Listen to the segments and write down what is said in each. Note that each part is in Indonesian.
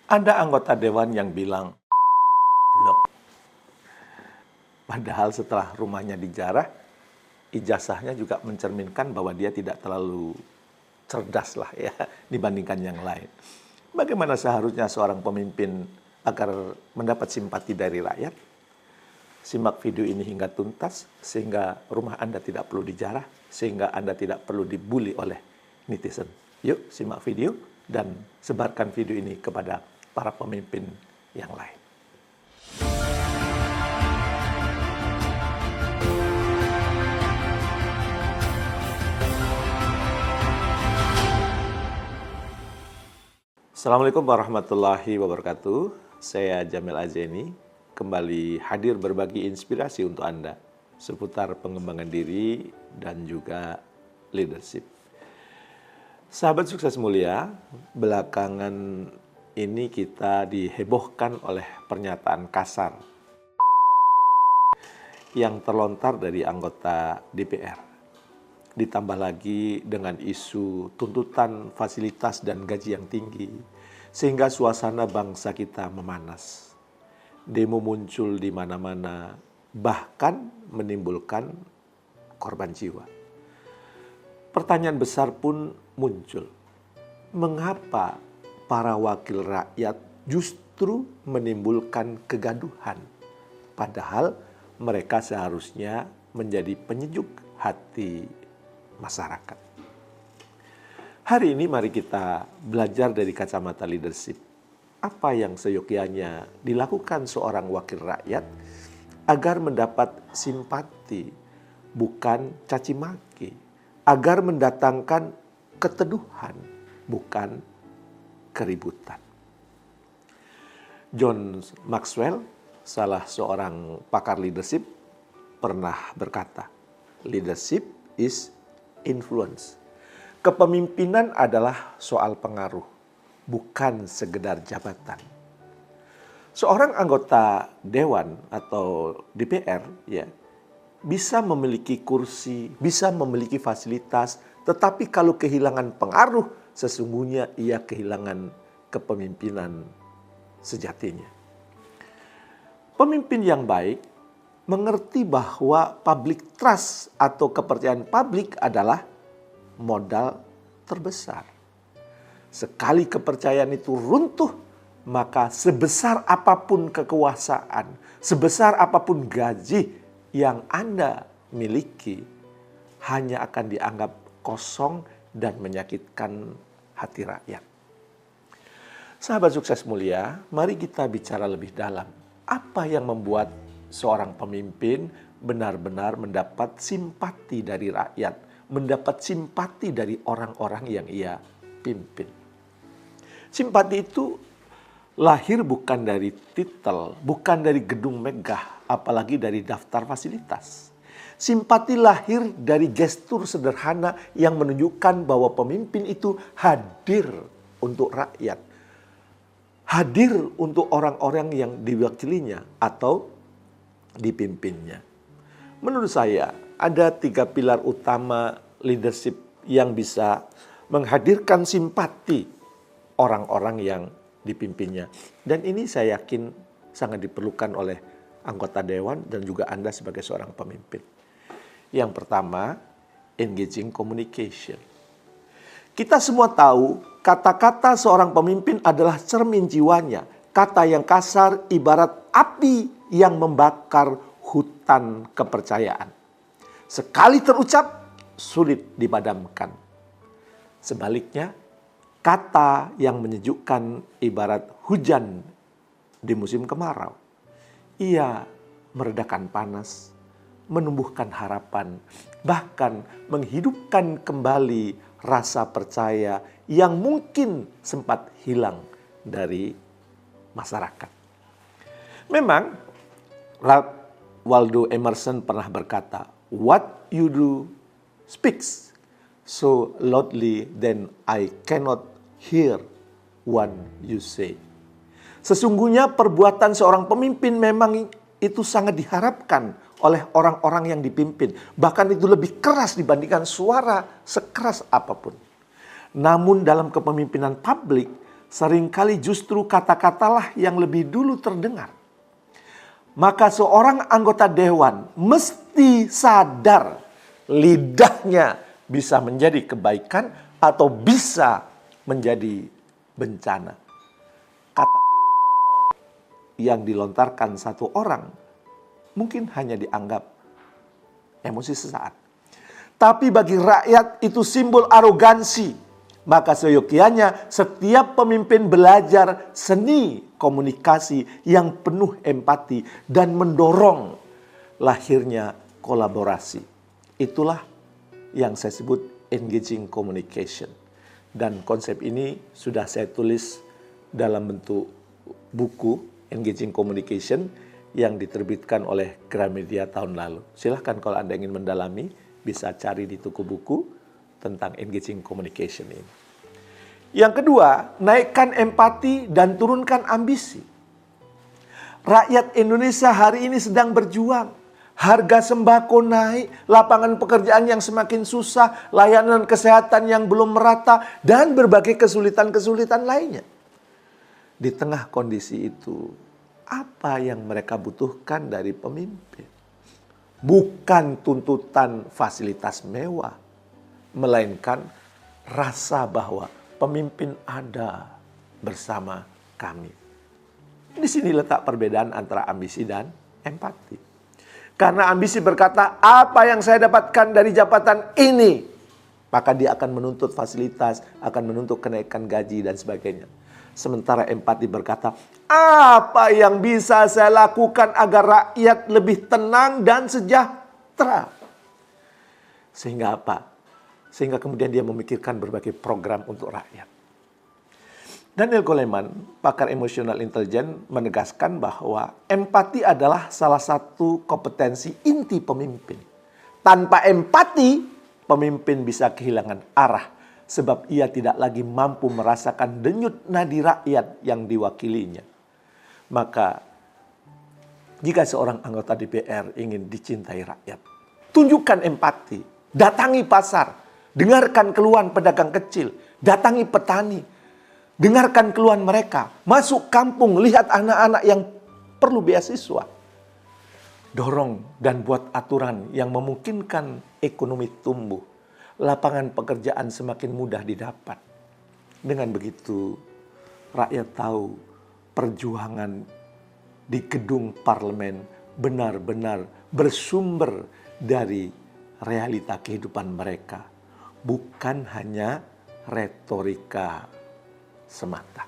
Ada anggota dewan yang bilang, blok. Padahal setelah rumahnya dijarah, ijazahnya juga mencerminkan bahwa dia tidak terlalu cerdas lah ya dibandingkan yang lain. Bagaimana seharusnya seorang pemimpin agar mendapat simpati dari rakyat? Simak video ini hingga tuntas sehingga rumah Anda tidak perlu dijarah, sehingga Anda tidak perlu dibully oleh netizen. Yuk simak video dan sebarkan video ini kepada para pemimpin yang lain. Assalamualaikum warahmatullahi wabarakatuh. Saya Jamil Azeni, kembali hadir berbagi inspirasi untuk Anda seputar pengembangan diri dan juga leadership. Sahabat sukses mulia, belakangan ini kita dihebohkan oleh pernyataan kasar yang terlontar dari anggota DPR. Ditambah lagi dengan isu tuntutan fasilitas dan gaji yang tinggi, sehingga suasana bangsa kita memanas. Demo muncul di mana-mana, bahkan menimbulkan korban jiwa. Pertanyaan besar pun muncul. Mengapa para wakil rakyat justru menimbulkan kegaduhan? Padahal mereka seharusnya menjadi penyejuk hati masyarakat. Hari ini mari kita belajar dari kacamata leadership. Apa yang seyogyanya dilakukan seorang wakil rakyat agar mendapat simpati, bukan caci maki, agar mendatangkan keteduhan, bukan keributan. John Maxwell, salah seorang pakar leadership, pernah berkata, leadership is influence. Kepemimpinan adalah soal pengaruh, bukan sekedar jabatan. Seorang anggota dewan atau DPR ya bisa memiliki kursi, bisa memiliki fasilitas, tetapi kalau kehilangan pengaruh, sesungguhnya ia kehilangan kepemimpinan sejatinya. Pemimpin yang baik mengerti bahwa public trust atau kepercayaan publik adalah modal terbesar. Sekali kepercayaan itu runtuh, maka sebesar apapun kekuasaan, sebesar apapun gaji yang Anda miliki, hanya akan dianggap kosong dan menyakitkan hati rakyat. Sahabat sukses mulia, mari kita bicara lebih dalam. Apa yang membuat seorang pemimpin benar-benar mendapat simpati dari rakyat, mendapat simpati dari orang-orang yang ia pimpin? Simpati itu lahir bukan dari titel, bukan dari gedung megah, apalagi dari daftar fasilitas. Simpati lahir dari gestur sederhana yang menunjukkan bahwa pemimpin itu hadir untuk rakyat, hadir untuk orang-orang yang diwakilinya atau dipimpinnya. Menurut saya, ada 3 pilar utama leadership yang bisa menghadirkan simpati orang-orang yang dipimpinnya. Dan ini saya yakin sangat diperlukan oleh anggota dewan dan juga Anda sebagai seorang pemimpin. Yang pertama, engaging communication. Kita semua tahu kata-kata seorang pemimpin adalah cermin jiwanya. Kata yang kasar ibarat api yang membakar hutan kepercayaan. Sekali terucap, sulit dipadamkan. Sebaliknya, kata yang menyejukkan ibarat hujan di musim kemarau. Ia meredakan panas, menumbuhkan harapan, bahkan menghidupkan kembali rasa percaya yang mungkin sempat hilang dari masyarakat. Memang, Ralph Waldo Emerson pernah berkata, "What you do speaks so loudly then I cannot hear what you say." Sesungguhnya perbuatan seorang pemimpin memang itu sangat diharapkan oleh orang-orang yang dipimpin. Bahkan itu lebih keras dibandingkan suara sekeras apapun. Namun dalam kepemimpinan publik, seringkali justru kata-katalah yang lebih dulu terdengar. Maka seorang anggota dewan mesti sadar lidahnya bisa menjadi kebaikan atau bisa menjadi bencana. Kata yang dilontarkan satu orang mungkin hanya dianggap emosi sesaat. Tapi bagi rakyat itu simbol arogansi. Maka seyogyanya setiap pemimpin belajar seni komunikasi yang penuh empati dan mendorong lahirnya kolaborasi. Itulah yang saya sebut engaging communication. Dan konsep ini sudah saya tulis dalam bentuk buku Engaging Communication yang diterbitkan oleh Gramedia tahun lalu. Silahkan kalau Anda ingin mendalami, bisa cari di toko buku tentang engaging communication ini. Yang kedua, naikkan empati dan turunkan ambisi. Rakyat Indonesia hari ini sedang berjuang. Harga sembako naik, lapangan pekerjaan yang semakin susah, layanan kesehatan yang belum merata, dan berbagai kesulitan-kesulitan lainnya. Di tengah kondisi itu, apa yang mereka butuhkan dari pemimpin? Bukan tuntutan fasilitas mewah, melainkan rasa bahwa pemimpin ada bersama kami. Di sini letak perbedaan antara ambisi dan empati. Karena ambisi berkata, apa yang saya dapatkan dari jabatan ini, maka dia akan menuntut fasilitas, akan menuntut kenaikan gaji dan sebagainya. Sementara empati berkata, apa yang bisa saya lakukan agar rakyat lebih tenang dan sejahtera? Sehingga apa? Sehingga kemudian dia memikirkan berbagai program untuk rakyat. Daniel Goleman, pakar emosional intelijen, menegaskan bahwa empati adalah salah satu kompetensi inti pemimpin. Tanpa empati, pemimpin bisa kehilangan arah. Sebab ia tidak lagi mampu merasakan denyut nadi rakyat yang diwakilinya. Maka, jika seorang anggota DPR ingin dicintai rakyat, tunjukkan empati, datangi pasar, dengarkan keluhan pedagang kecil, datangi petani, dengarkan keluhan mereka, masuk kampung, lihat anak-anak yang perlu beasiswa. Dorong dan buat aturan yang memungkinkan ekonomi tumbuh. Lapangan pekerjaan semakin mudah didapat. Dengan begitu, rakyat tahu perjuangan di gedung parlemen benar-benar bersumber dari realita kehidupan mereka. Bukan hanya retorika semata.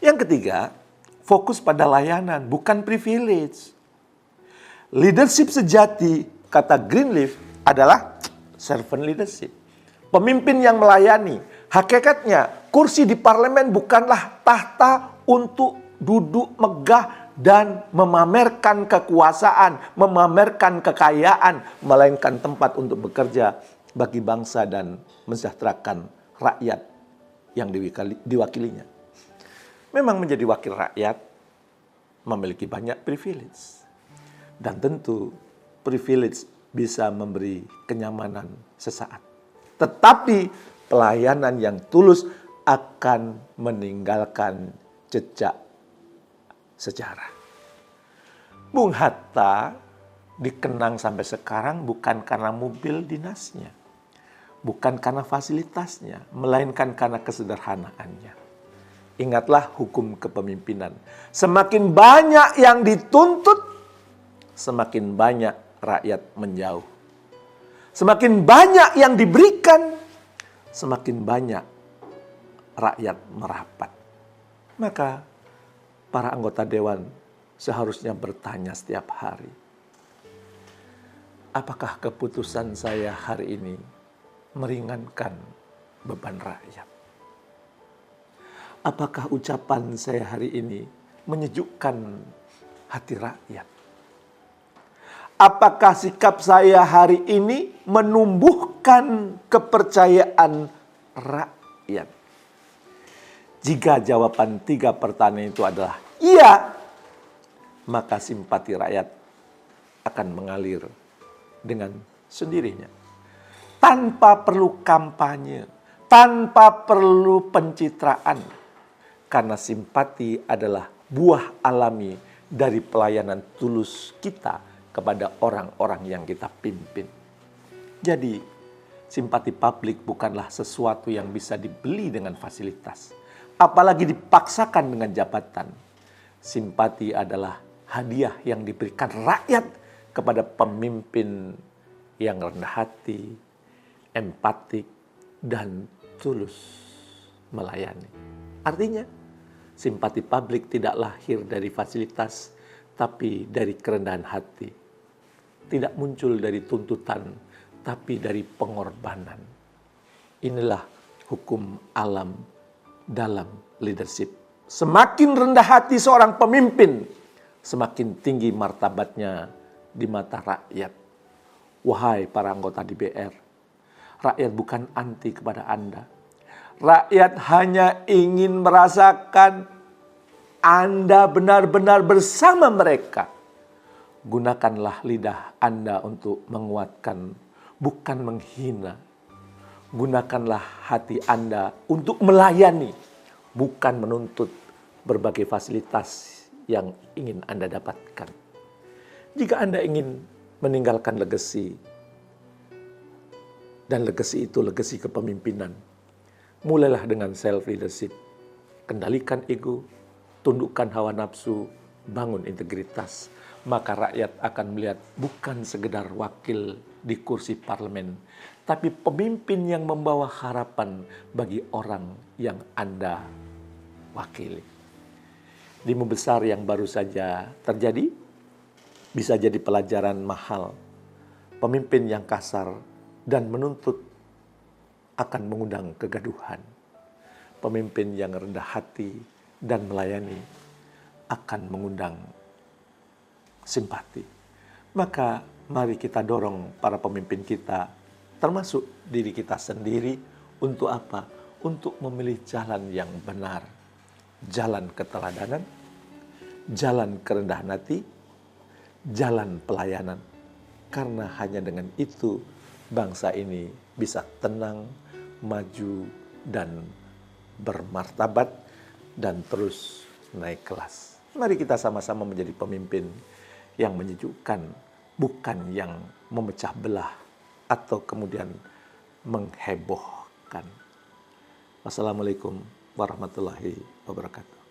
Yang ketiga, fokus pada layanan, bukan privilege. Leadership sejati, kata Greenleaf, adalah servant leadership. Pemimpin yang melayani. Hakikatnya, kursi di parlemen bukanlah tahta untuk duduk megah dan memamerkan kekuasaan, memamerkan kekayaan, melainkan tempat untuk bekerja bagi bangsa dan mensejahterakan rakyat yang diwakilinya. Memang menjadi wakil rakyat memiliki banyak privilege. Dan tentu privilege bisa memberi kenyamanan sesaat. Tetapi pelayanan yang tulus akan meninggalkan jejak sejarah. Bung Hatta dikenang sampai sekarang bukan karena mobil dinasnya, bukan karena fasilitasnya, melainkan karena kesederhanaannya. Ingatlah hukum kepemimpinan. Semakin banyak yang dituntut, semakin banyak rakyat menjauh. Semakin banyak yang diberikan, semakin banyak rakyat merapat. Maka para anggota dewan seharusnya bertanya setiap hari, apakah keputusan saya hari ini meringankan beban rakyat? Apakah ucapan saya hari ini menyejukkan hati rakyat? Apakah sikap saya hari ini menumbuhkan kepercayaan rakyat? Jika jawaban 3 pertanyaan itu adalah iya, maka simpati rakyat akan mengalir dengan sendirinya. Tanpa perlu kampanye, tanpa perlu pencitraan. Karena simpati adalah buah alami dari pelayanan tulus kita kepada orang-orang yang kita pimpin. Jadi, simpati publik bukanlah sesuatu yang bisa dibeli dengan fasilitas, apalagi dipaksakan dengan jabatan. Simpati adalah hadiah yang diberikan rakyat kepada pemimpin yang rendah hati, empatik, dan tulus melayani. Artinya, simpati publik tidak lahir dari fasilitas, tapi dari kerendahan hati. Tidak muncul dari tuntutan, tapi dari pengorbanan. Inilah hukum alam dalam leadership. Semakin rendah hati seorang pemimpin, semakin tinggi martabatnya di mata rakyat. Wahai para anggota DPR, rakyat bukan anti kepada Anda. Rakyat hanya ingin merasakan Anda benar-benar bersama mereka. Gunakanlah lidah Anda untuk menguatkan, bukan menghina. Gunakanlah hati Anda untuk melayani, bukan menuntut berbagai fasilitas yang ingin Anda dapatkan. Jika Anda ingin meninggalkan legasi, dan legasi itu legasi kepemimpinan, mulailah dengan self-leadership. Kendalikan ego, tundukkan hawa nafsu, bangun integritas. Maka rakyat akan melihat bukan sekedar wakil di kursi parlemen, tapi pemimpin yang membawa harapan bagi orang yang Anda wakili. Demo besar yang baru saja terjadi bisa jadi pelajaran mahal. Pemimpin yang kasar dan menuntut akan mengundang kegaduhan. Pemimpin yang rendah hati dan melayani akan mengundang simpati. Maka mari kita dorong para pemimpin kita, termasuk diri kita sendiri, untuk apa? Untuk memilih jalan yang benar. Jalan keteladanan, jalan kerendahan hati, jalan pelayanan. Karena hanya dengan itu bangsa ini bisa tenang, maju, dan bermartabat, dan terus naik kelas. Mari kita sama-sama menjadi pemimpin yang menyejukkan, bukan yang memecah belah atau kemudian menghebohkan. Wassalamualaikum warahmatullahi wabarakatuh.